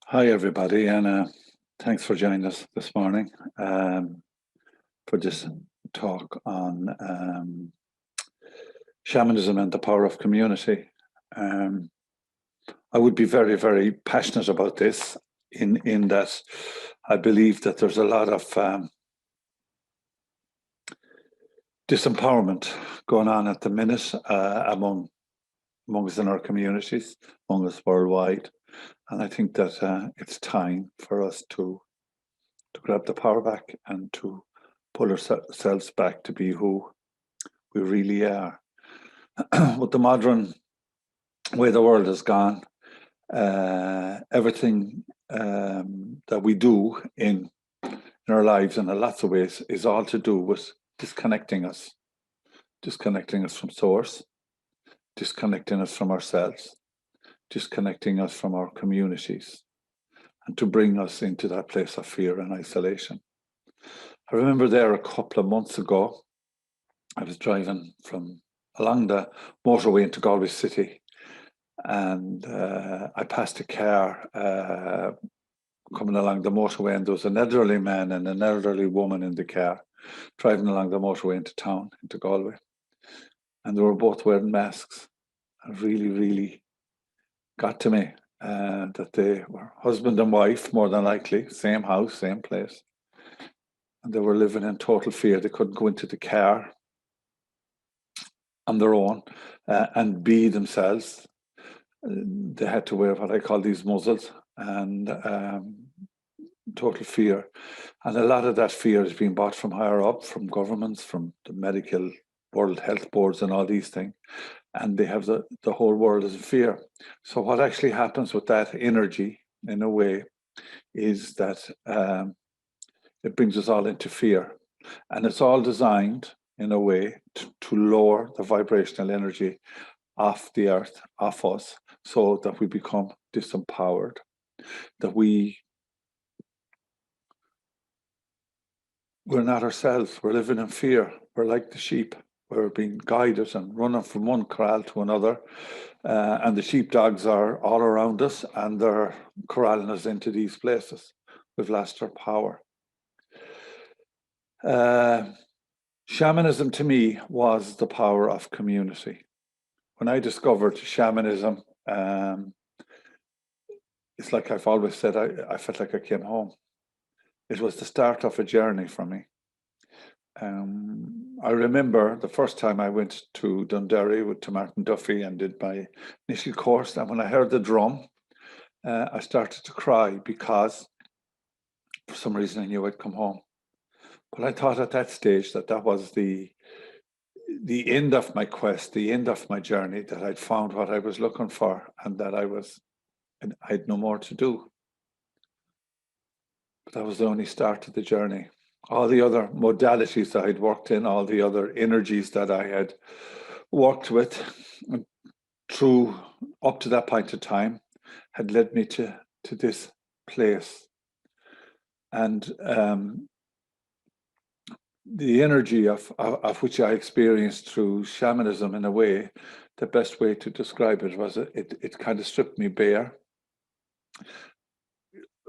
Hi, everybody, and thanks for joining us this morning for this talk on shamanism and the power of community. I would be very, very passionate about this in that I believe that there's a lot of disempowerment going on at the minute among us in our communities, among us worldwide. And I think that it's time for us to grab the power back and to pull ourselves back to be who we really are. With the modern way the world has gone, everything that we do in our lives in lots of ways is all to do with disconnecting us from source, disconnecting us from ourselves, disconnecting us from our communities, and to bring us into that place of fear and isolation. I remember there a couple of months ago, I was driving from along the motorway into Galway City, and I passed a car coming along the motorway, and there was an elderly man and an elderly woman in the car driving along the motorway into town, into Galway. And they were both wearing masks. It really, really got to me that they were husband and wife, more than likely, same house, same place. And they were living in total fear. They couldn't go into the car on their own and be themselves. They had to wear what I call these muzzles, and total fear. And a lot of that fear is being bought from higher up, from governments, from the medical World Health Boards and all these things. And they have the whole world as a fear. So what actually happens with that energy, in a way, is that it brings us all into fear. And it's all designed, in a way, to lower the vibrational energy off the earth, off us, so that we become disempowered, that we're not ourselves. We're living in fear. We're like the sheep. We're being guided and running from one corral to another. And the sheepdogs are all around us, and they're corralling us into these places. We've lost our power. Shamanism to me was the power of community. When I discovered shamanism, it's like I've always said, I felt like I came home. It was the start of a journey for me. I remember the first time I went to Dundee to Martin Duffy and did my initial course. And when I heard the drum, I started to cry because for some reason I knew I'd come home. But I thought at that stage that was the end of my quest, the end of my journey, that I'd found what I was looking for, and that I had no more to do. But that was the only start of the journey. All the other modalities that I'd worked in, all the other energies that I had worked with through up to that point of time had led me to this place. And the energy of which I experienced through shamanism, in a way, the best way to describe it was it kind of stripped me bare,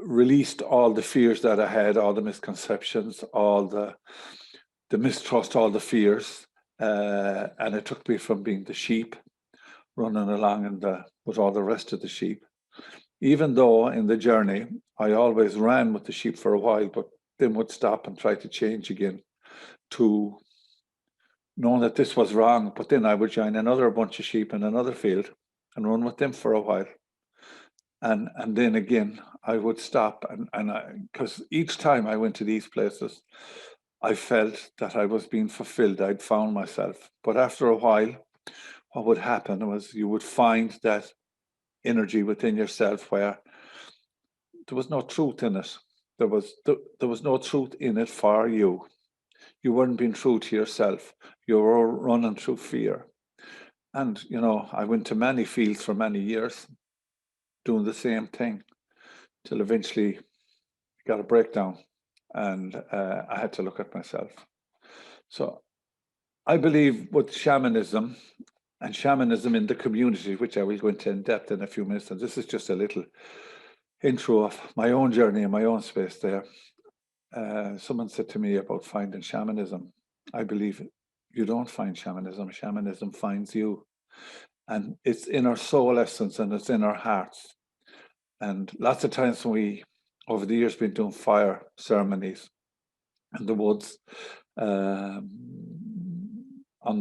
released all the fears that I had, all the misconceptions, all the mistrust, all the fears, and it took me from being the sheep running along with all the rest of the sheep. Even though in the journey I always ran with the sheep for a while, but then would stop and try to change again, to knowing that this was wrong. But then I would join another bunch of sheep in another field and run with them for a while. And then again, I would stop, and because each time I went to these places, I felt that I was being fulfilled. I'd found myself. But after a while, what would happen was you would find that energy within yourself where there was no truth in it. There was no truth in it for you. You weren't being true to yourself. You were running through fear. And, I went to many fields for many years, doing the same thing, till eventually I got a breakdown, and I had to look at myself. So I believe with shamanism, and shamanism in the community, which I will go into in depth in a few minutes. And this is just a little intro of my own journey in my own space there. Someone said to me about finding shamanism. I believe you don't find shamanism. Shamanism finds you. And it's in our soul essence, and it's in our hearts. And lots of times when we, over the years, been doing fire ceremonies in the woods, on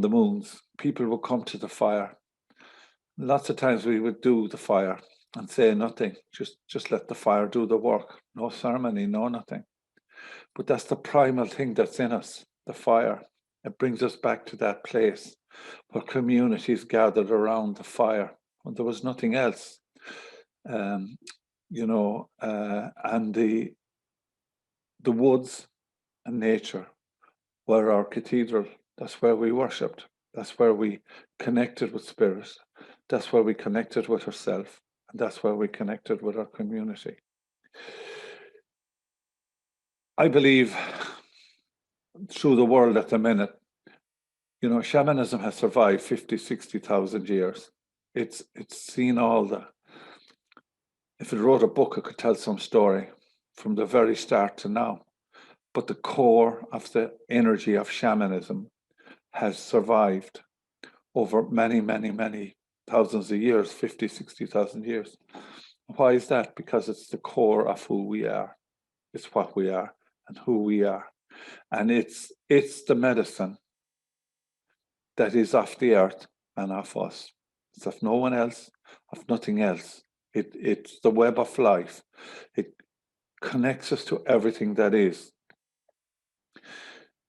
the moons, people would come to the fire. Lots of times we would do the fire and say nothing, just let the fire do the work. No ceremony, no nothing. But that's the primal thing that's in us, the fire. It brings us back to that place where communities gathered around the fire when there was nothing else. And the woods and nature were our cathedral. That's where we worshipped. That's where we connected with spirit. That's where we connected with ourselves. And that's where we connected with our community. I believe through the world at the minute, shamanism has survived 50, 60,000 years. It's seen if it wrote a book, it could tell some story from the very start to now. But the core of the energy of shamanism has survived over many, many, many thousands of years, 50, 60,000 years. Why is that? Because it's the core of who we are. It's what we are and who we are. And it's the medicine that is of the earth and of us. It's of no one else, of nothing else. It's the web of life. It connects us to everything that is.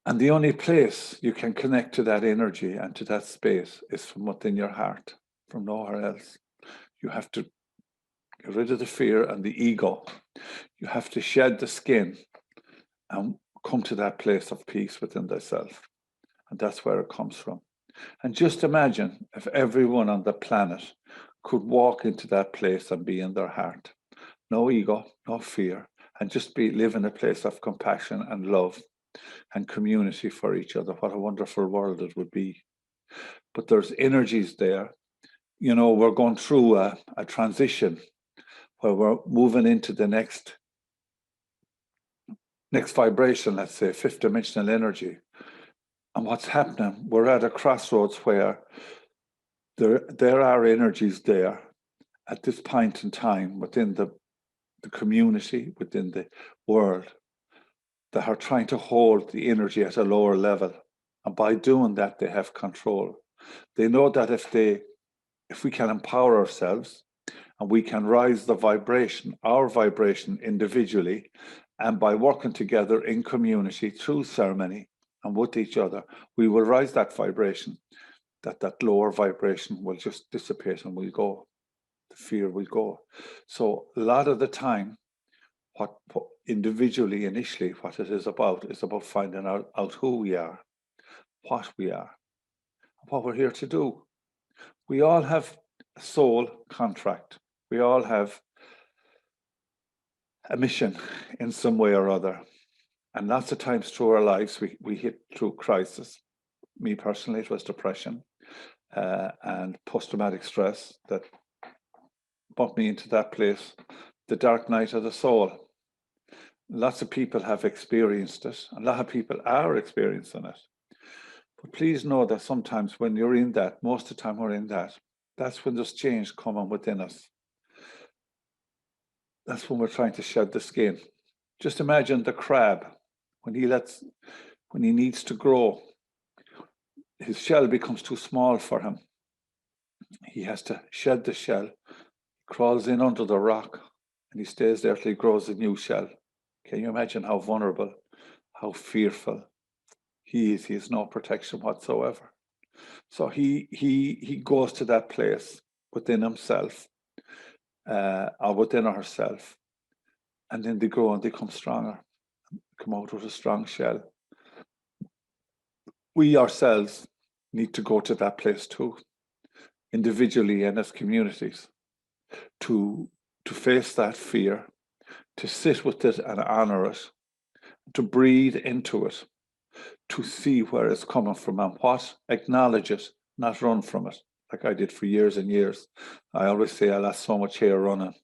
And the only place you can connect to that energy and to that space is from within your heart, from nowhere else. You have to get rid of the fear and the ego. You have to shed the skin and come to that place of peace within thyself. And that's where it comes from. And just imagine if everyone on the planet could walk into that place and be in their heart. No ego, no fear, and just live in a place of compassion and love and community for each other. What a wonderful world it would be. But there's energies there. We're going through a transition where we're moving into the next vibration, let's say, fifth dimensional energy. And what's happening, we're at a crossroads where there are energies there at this point in time within the community, within the world, that are trying to hold the energy at a lower level. And by doing that, they have control. They know that if we can empower ourselves and we can rise the vibration, our vibration individually, and by working together in community through ceremony and with each other, we will rise that vibration, that lower vibration will just dissipate and we'll go. The fear will go. So a lot of the time, what individually, initially, what it is about finding out who we are, what we are, what we're here to do. We all have a soul contract. We all have a mission in some way or other. And lots of times through our lives, we hit through crisis. Me personally, it was depression and post-traumatic stress that bumped me into that place, the dark night of the soul. Lots of people have experienced it. A lot of people are experiencing it. But please know that sometimes when you're in that, most of the time we're in that, that's when there's change coming within us. That's when we're trying to shed the skin. Just imagine the crab, when he needs to grow, his shell becomes too small for him. He has to shed the shell, crawls in under the rock, and he stays there till he grows a new shell. Can you imagine how vulnerable, how fearful he is? He has no protection whatsoever. So he goes to that place within himself, or within herself, and then they grow and they come stronger, come out with a strong shell. We ourselves need to go to that place too, individually and as communities, to face that fear, to sit with it and honor it, to breathe into it, to see where it's coming from and what, acknowledge it, not run from it. like I did for years and years. I always say I lost so much hair running.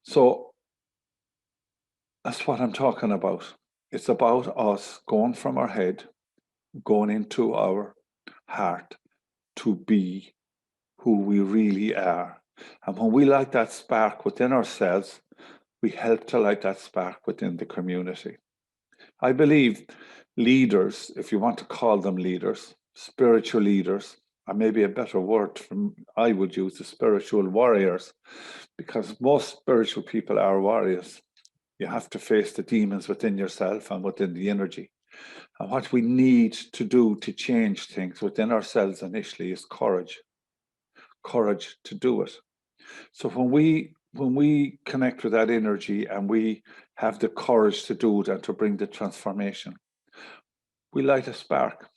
So that's what I'm talking about. It's about us going from our head, going into our heart to be who we really are. And when we light that spark within ourselves, we help to light that spark within the community. I believe leaders, if you want to call them leaders, spiritual leaders, or maybe a better word from I would use, the spiritual warriors, because most spiritual people are warriors. You have to face the demons within yourself and within the energy. And what we need to do to change things within ourselves initially is courage to do it. So when we connect with that energy and we have the courage to do it and to bring the transformation, we light a spark.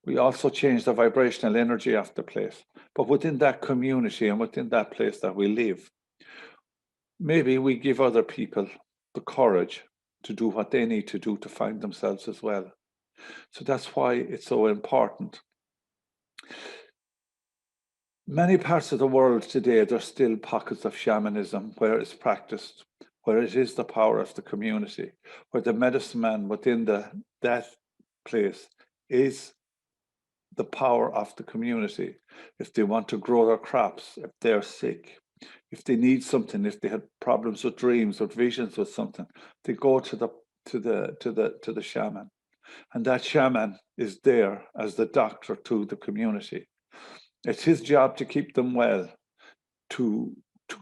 We also change the vibrational energy of the place. But within that community and within that place that we live, maybe we give other people the courage to do what they need to do to find themselves as well. So that's why it's so important. Many parts of the world today, there's still pockets of shamanism where it's practiced, where it is the power of the community, where the medicine man within that place is the power of the community. If they want to grow their crops, if they're sick, if they need something, if they had problems with dreams or visions with something, they go to the shaman, and that shaman is there as the doctor to the community. It's his job to keep them well, to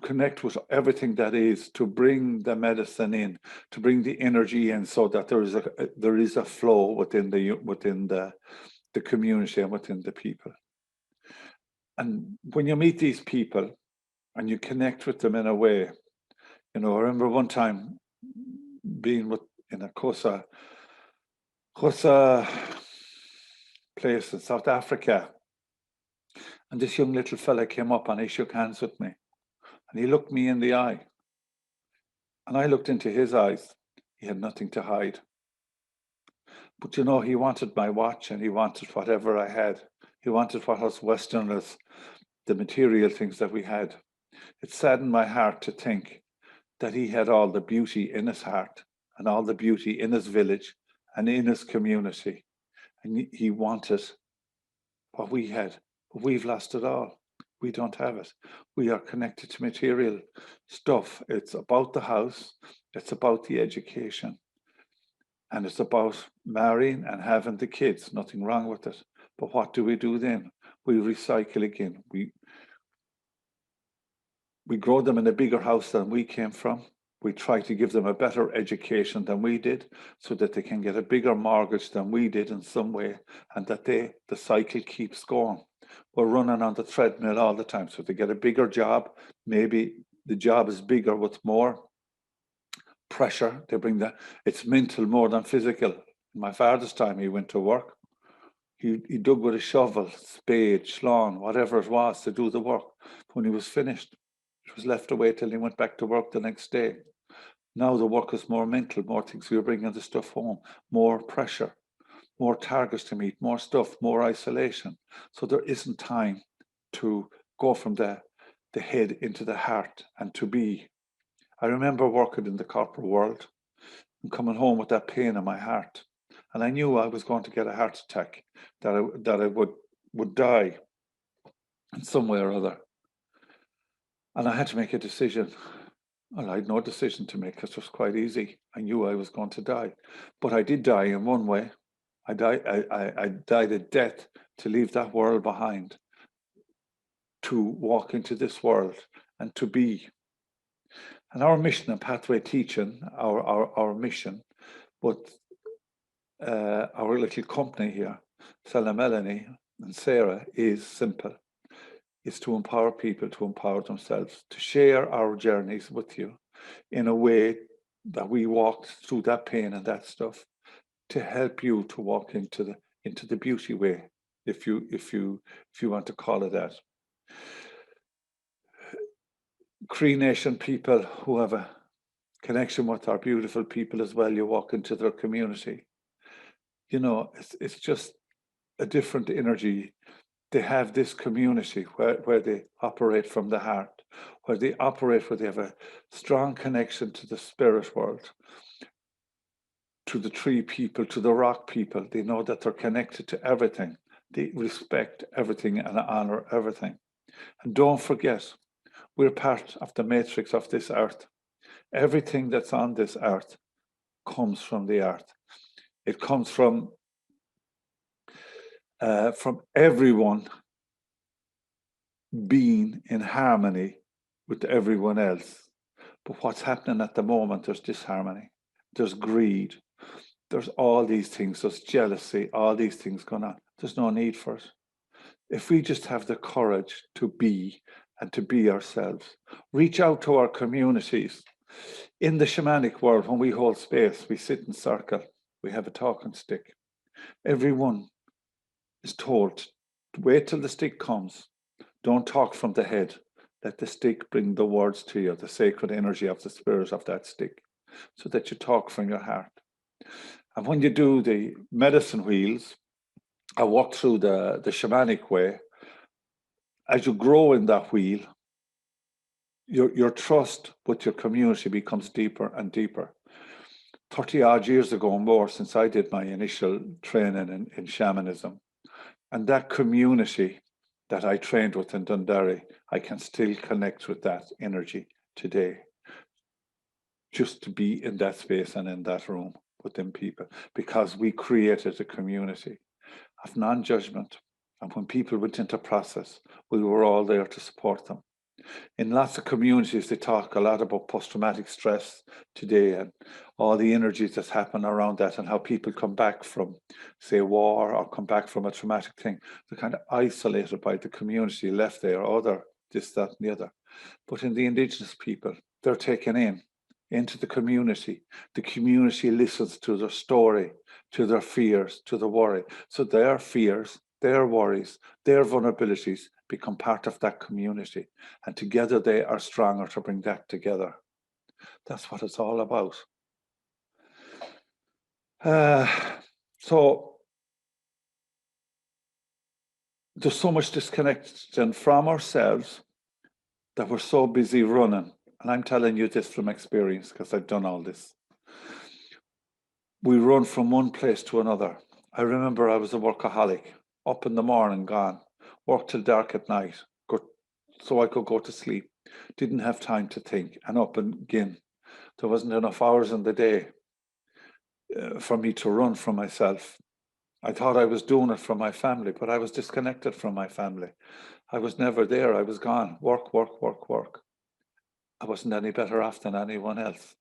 connect with everything that is, to bring the medicine in, to bring the energy in, so that there is a flow within the community and within the people. And when you meet these people and you connect with them in a way, I remember one time being in a Kosa place in South Africa, and this young little fella came up and he shook hands with me, and he looked me in the eye, and I looked into his eyes. He had nothing to hide. But he wanted my watch, and he wanted whatever I had. He wanted what us Westerners, the material things that we had. It saddened my heart to think that he had all the beauty in his heart and all the beauty in his village and in his community. And he wanted what we had, but we've lost it all. We don't have it. We are connected to material stuff. It's about the house. It's about the education. And it's about marrying and having the kids. Nothing wrong with it. But what do we do then? We recycle again. We grow them in a bigger house than we came from. We try to give them a better education than we did, so that they can get a bigger mortgage than we did in some way, and that the cycle keeps going. We're running on the treadmill all the time. So they get a bigger job. Maybe the job is bigger with more pressure. It's mental more than physical. In my father's time, he went to work. He dug with a shovel, spade, schlong, whatever it was, to do the work. When he was finished, it was left away till he went back to work the next day. Now the work is more mental, more things. We are bringing the stuff home, more pressure, more targets to meet, more stuff, more isolation. So there isn't time to go from the head into the heart and to be. I remember working in the corporate world and coming home with that pain in my heart. And I knew I was going to get a heart attack, that I would die in some way or other. And I had to make a decision. Well, I had no decision to make. It was quite easy. I knew I was going to die. But I did die in one way. I died a death to leave that world behind, to walk into this world and to be. And our mission and pathway teaching, our mission, but our little company here, Stella, Melanie and Sarah, is simple. It's to empower people to empower themselves, to share our journeys with you in a way that we walked through that pain and that stuff, to help you to walk into the beauty way, if you want to call it that. Cree Nation people who have a connection with our beautiful people as well, you walk into their community. It's just a different energy. they have this community where they operate from the heart, where they have a strong connection to the spirit world, to the tree people, to the rock people. They know that they're connected to everything. They respect everything and honor everything. And don't forget, we're part of the matrix of this earth. Everything that's on this earth comes from the earth. It comes from everyone being in harmony with everyone else. But what's happening at the moment, there's disharmony, there's greed, there's all these things, there's jealousy, all these things going on. There's no need for it. If we just have the courage to be and to be ourselves, reach out to our communities. In the shamanic world, when we hold space, we sit in circle, we have a talking stick. Everyone is told to wait till the stick comes. Don't talk from the head. Let the stick bring the words to you, the sacred energy of the spirit of that stick, so that you talk from your heart. And when you do the medicine wheels, I walk through the shamanic way. As you grow in that wheel, your trust with your community becomes deeper and deeper. 30 odd years ago and more since I did my initial training in shamanism, and that community that I trained with in Dundee, I can still connect with that energy today. Just to be in that space and in that room with them people, because we created a community of non-judgment. And when people went into process, we were all there to support them. In lots of communities, they talk a lot about post-traumatic stress today and all the energies that happen around that, and how people come back from, say, war or come back from a traumatic thing. They're kind of isolated by the community, left there, other, this, that, and the other. But in the Indigenous people, they're taken into the community. The community listens to their story, to their fears, to the worry. So their fears, their worries, their vulnerabilities become part of that community. And together they are stronger to bring that together. That's what it's all about. So there's so much disconnection from ourselves that we're so busy running. And I'm telling you this from experience, because I've done all this. We run from one place to another. I remember I was a workaholic, up in the morning, gone, work till dark at night, so I could go to sleep. Didn't have time to think, and up and again. There wasn't enough hours in the day for me to run from myself. I thought I was doing it for my family, but I was disconnected from my family. I was never there. I was gone. Work, work, work, work. I wasn't any better off than anyone else.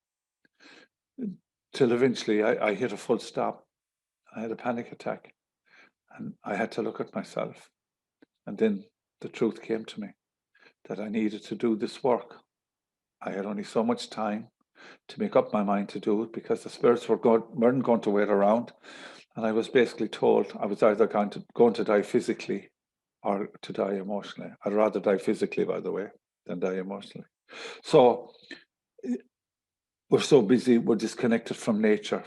Till eventually I hit a full stop. I had a panic attack, and I had to look at myself. And then the truth came to me that I needed to do this work. I had only so much time to make up my mind to do it, because the spirits weren't going to wait around. And I was basically told I was either going to die physically or to die emotionally. I'd rather die physically, by the way, than die emotionally. So we're so busy, we're disconnected from nature,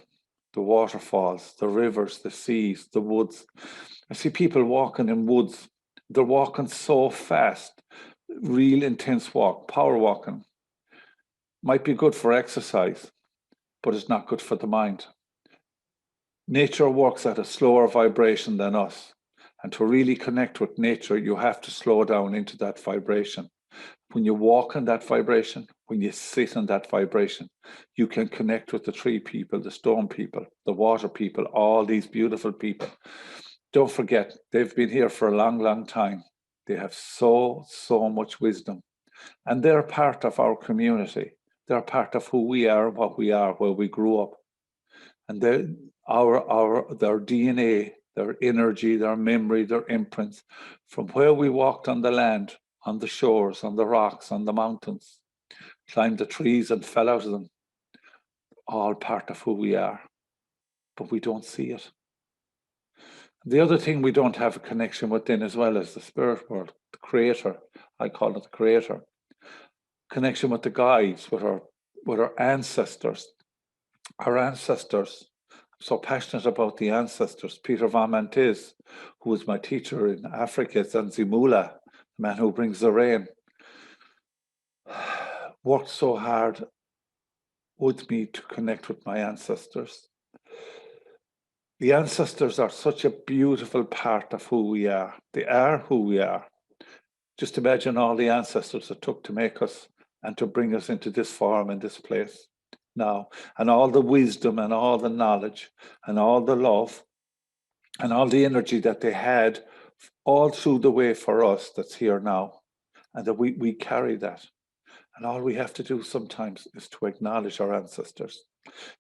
the waterfalls, the rivers, the seas, the woods. I see people walking in woods. They're walking so fast, real intense walk, power walking. Might be good for exercise, but it's not good for the mind. Nature works at a slower vibration than us. And to really connect with nature, you have to slow down into that vibration. When you walk in that vibration, when you sit in that vibration, you can connect with the tree people, the stone people, the water people, all these beautiful people. Don't forget, they've been here for a long, long time. They have so much wisdom. And they're part of our community. They're part of who we are, what we are, where we grew up. And their DNA, their energy, their memory, their imprints, from where we walked on the land, on the shores, on the rocks, on the mountains, climbed the trees and fell out of them, all part of who we are, but we don't see it. The other thing we don't have a connection with then as well is the spirit world, the creator. I call it the creator. Connection with the guides, with our ancestors. Our ancestors, I'm so passionate about the ancestors. Peter Van Mantis, who was my teacher in Africa, Zanzimula, the man who brings the rain, worked so hard with me to connect with my ancestors. The ancestors are such a beautiful part of who we are. They are who we are. Just imagine all the ancestors it took to make us and to bring us into this form in this place now, and all the wisdom and all the knowledge and all the love and all the energy that they had all through the way for us that's here now, and that we carry that. And all we have to do sometimes is to acknowledge our ancestors,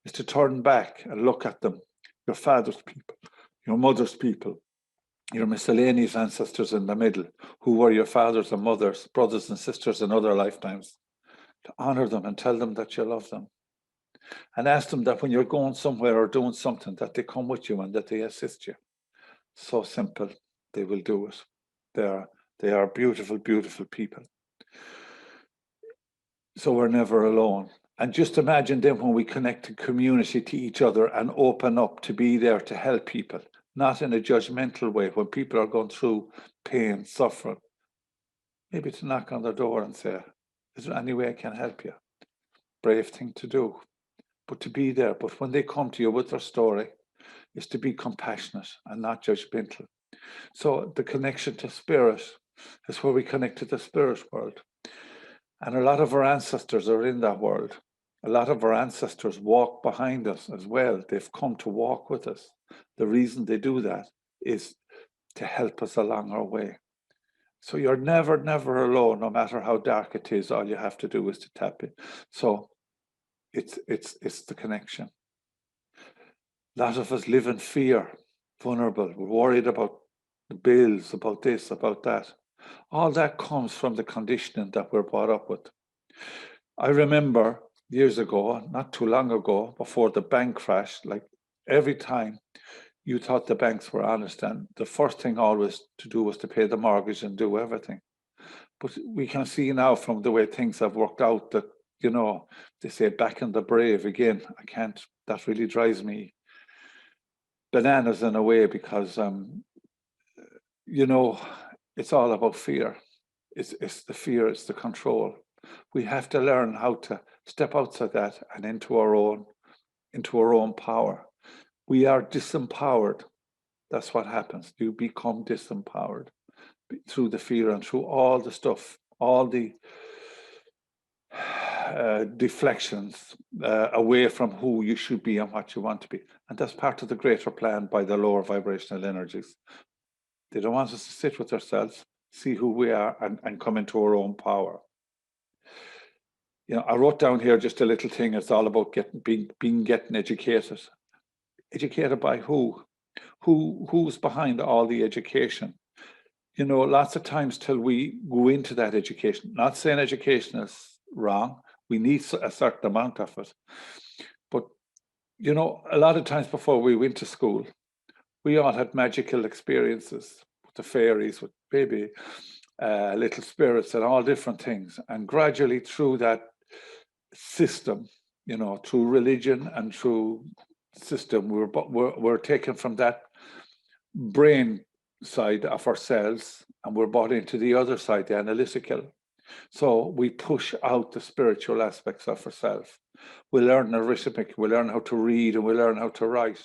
is to turn back and look at them, your father's people, your mother's people, your miscellaneous ancestors in the middle, who were your fathers and mothers, brothers and sisters in other lifetimes, to honor them and tell them that you love them. And ask them that when you're going somewhere or doing something, that they come with you and that they assist you. So simple, they will do it. They are beautiful, beautiful people. So we're never alone. And just imagine then when we connect in community to each other and open up to be there to help people, not in a judgmental way, when people are going through pain, suffering, maybe to knock on their door and say, is there any way I can help you? Brave thing to do, but to be there. But when they come to you with their story, is to be compassionate and not judgmental. So the connection to spirit is where we connect to the spirit world. And a lot of our ancestors are in that world. A lot of our ancestors walk behind us as well. They've come to walk with us. The reason they do that is to help us along our way. So you're never, never alone, no matter how dark it is. All you have to do is to tap it. So it's the connection. A lot of us live in fear, vulnerable. We're worried about the bills, about this, about that. All that comes from the conditioning that we're brought up with. I remember years ago, not too long ago, before the bank crash, like every time you thought the banks were honest, and the first thing always to do was to pay the mortgage and do everything. But we can see now from the way things have worked out that, you know, they say back in the brave again. I can't, that really drives me bananas in a way, because, you know, it's all about fear. It's the fear, it's the control. We have to learn how to step outside that and into our own power. We are disempowered. That's what happens. You become disempowered through the fear and through all the stuff, all the deflections away from who you should be and what you want to be. And that's part of the greater plan by the lower vibrational energies. They don't want us to sit with ourselves, see who we are, and come into our own power. You know, I wrote down here just a little thing. It's all about getting educated. Educated by who? Who's behind all the education? You know, lots of times till we go into that education, not saying education is wrong, we need a certain amount of it. But, you know, a lot of times before we went to school, we all had magical experiences with the fairies, with maybe little spirits and all different things. And gradually through that system, you know, through religion and through system, we're taken from that brain side of ourselves and we're brought into the other side, the analytical. So we push out the spiritual aspects of ourselves. We learn arithmetic, we learn how to read, and we learn how to write.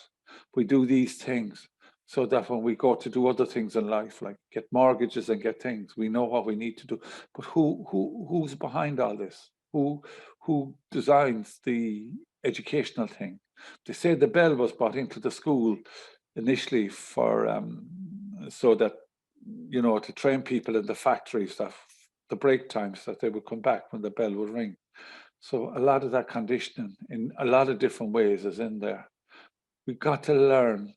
We do these things so that when we go to do other things in life, like get mortgages and get things, we know what we need to do. But who's behind all this? Who designs the educational thing? They say the bell was brought into the school initially for so that, you know, to train people in the factories, that the break times, that they would come back when the bell would ring. So a lot of that conditioning in a lot of different ways is in there. We've got to learn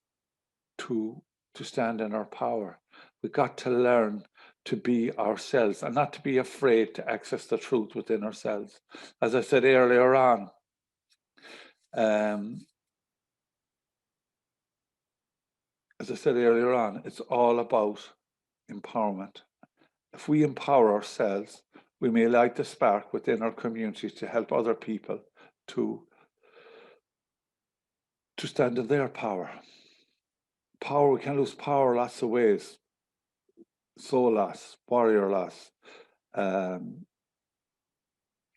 to stand in our power. We've got to learn to be ourselves and not to be afraid to access the truth within ourselves. As I said earlier on, it's all about empowerment. If we empower ourselves, we may light the spark within our community to help other people to to stand in their power. Power, we can lose power lots of ways. Soul loss, warrior loss,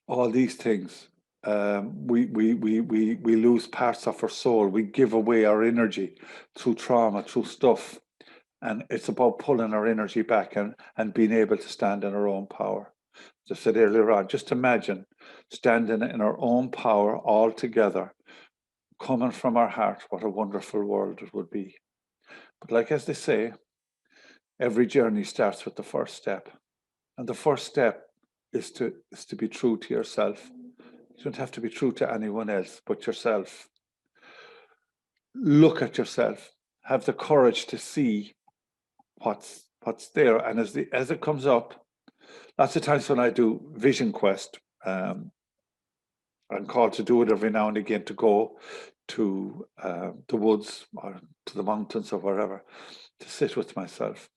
all these things. We lose parts of our soul. We give away our energy through trauma, through stuff. And it's about pulling our energy back and being able to stand in our own power. As I said earlier on, just imagine standing in our own power all together, coming from our heart. What a wonderful world it would be. But like as they say, every journey starts with the first step. And the first step is to be true to yourself. You don't have to be true to anyone else but yourself. Look at yourself. Have the courage to see what's there. And as it comes up, lots of times when I do Vision Quest, I'm called to do it every now and again, to go to the woods or to the mountains or wherever, to sit with myself.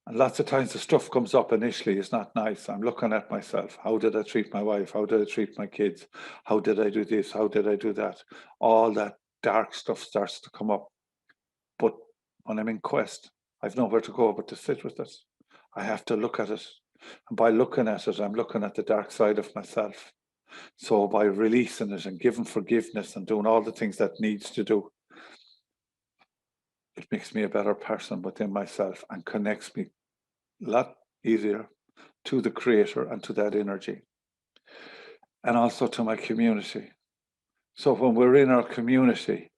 And lots of times the stuff comes up initially, it's not nice. I'm looking at myself. How did I treat my wife? How did I treat my kids? How did I do this? How did I do that? All that dark stuff starts to come up. But when I'm in quest, I've nowhere to go but to sit with it. I have to look at it. And by looking at it, I'm looking at the dark side of myself. So by releasing it and giving forgiveness and doing all the things that needs to do, it makes me a better person within myself and connects me a lot easier to the Creator and to that energy. And also to my community. So when we're in our community,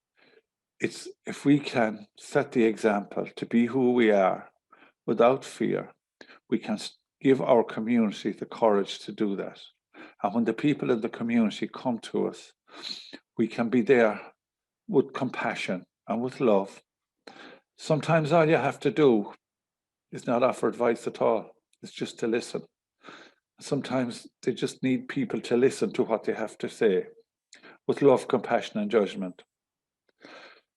it's if we can set the example to be who we are without fear, we can give our community the courage to do that. And when the people in the community come to us, we can be there with compassion and with love. Sometimes all you have to do is not offer advice at all. It's just to listen. Sometimes they just need people to listen to what they have to say with love, compassion, and judgment.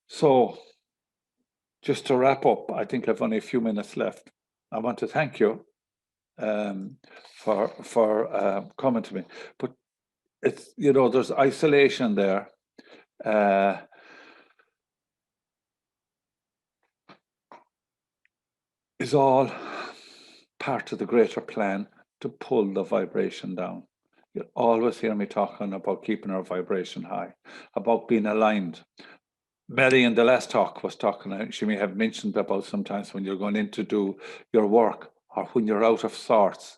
So just to wrap up, I think I've only a few minutes left. I want to thank you for coming to me. But it's, there's isolation there. Is all part of the greater plan to pull the vibration down. You'll always hear me talking about keeping our vibration high, about being aligned. Mary in the last talk was talking, she may have mentioned about sometimes when you're going in to do your work or when you're out of sorts,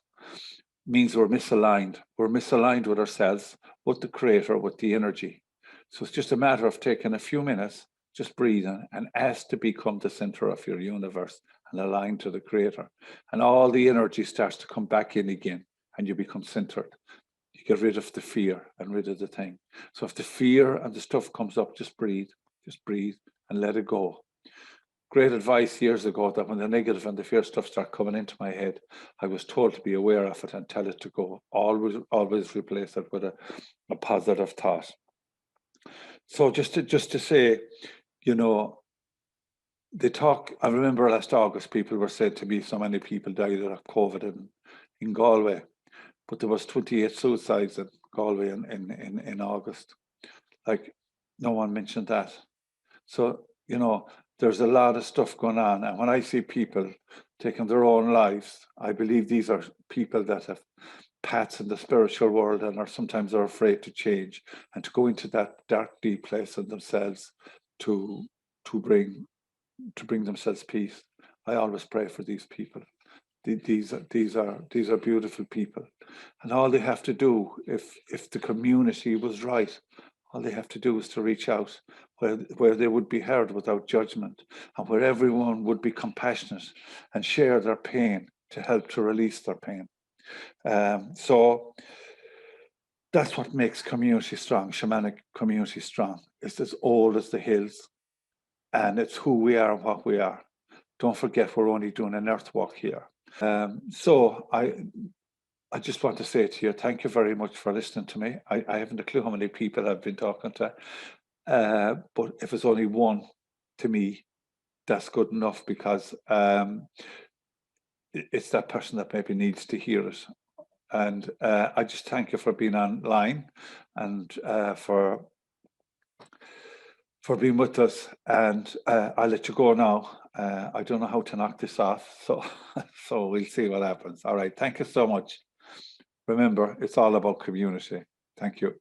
means we're misaligned. We're misaligned with ourselves, with the Creator, with the energy. So it's just a matter of taking a few minutes, just breathing and ask to become the center of your universe and align to the Creator. And all the energy starts to come back in again and you become centered. You get rid of the fear and rid of the thing. So if the fear and the stuff comes up, just breathe and let it go. Great advice years ago that when the negative and the fear stuff start coming into my head, I was told to be aware of it and tell it to go. Always replace it with a positive thought. So just to say, they talk, I remember last August, people were saying to me, so many people died of COVID in Galway, but there was 28 suicides in Galway in August. Like, no one mentioned that. So, there's a lot of stuff going on. And when I see people taking their own lives, I believe these are people that have paths in the spiritual world and sometimes are afraid to change and to go into that dark, deep place in themselves to bring themselves peace. I always pray for these people. These are beautiful people. And all they have to do, if the community was right, all they have to do is to reach out where they would be heard without judgment and where everyone would be compassionate and share their pain to help to release their pain. So that's what makes community strong, shamanic community strong. It's as old as the hills and it's who we are and what we are. Don't forget we're only doing an earth walk here. So I just want to say to you, thank you very much for listening to me. I haven't a clue how many people I've been talking to, but if it's only one, to me, that's good enough because it's that person that maybe needs to hear it. And I just thank you for being online and for for being with us. And I'll let you go now. I don't know how to knock this off, so so we'll see what happens. All right, thank you so much. Remember, it's all about community. Thank you.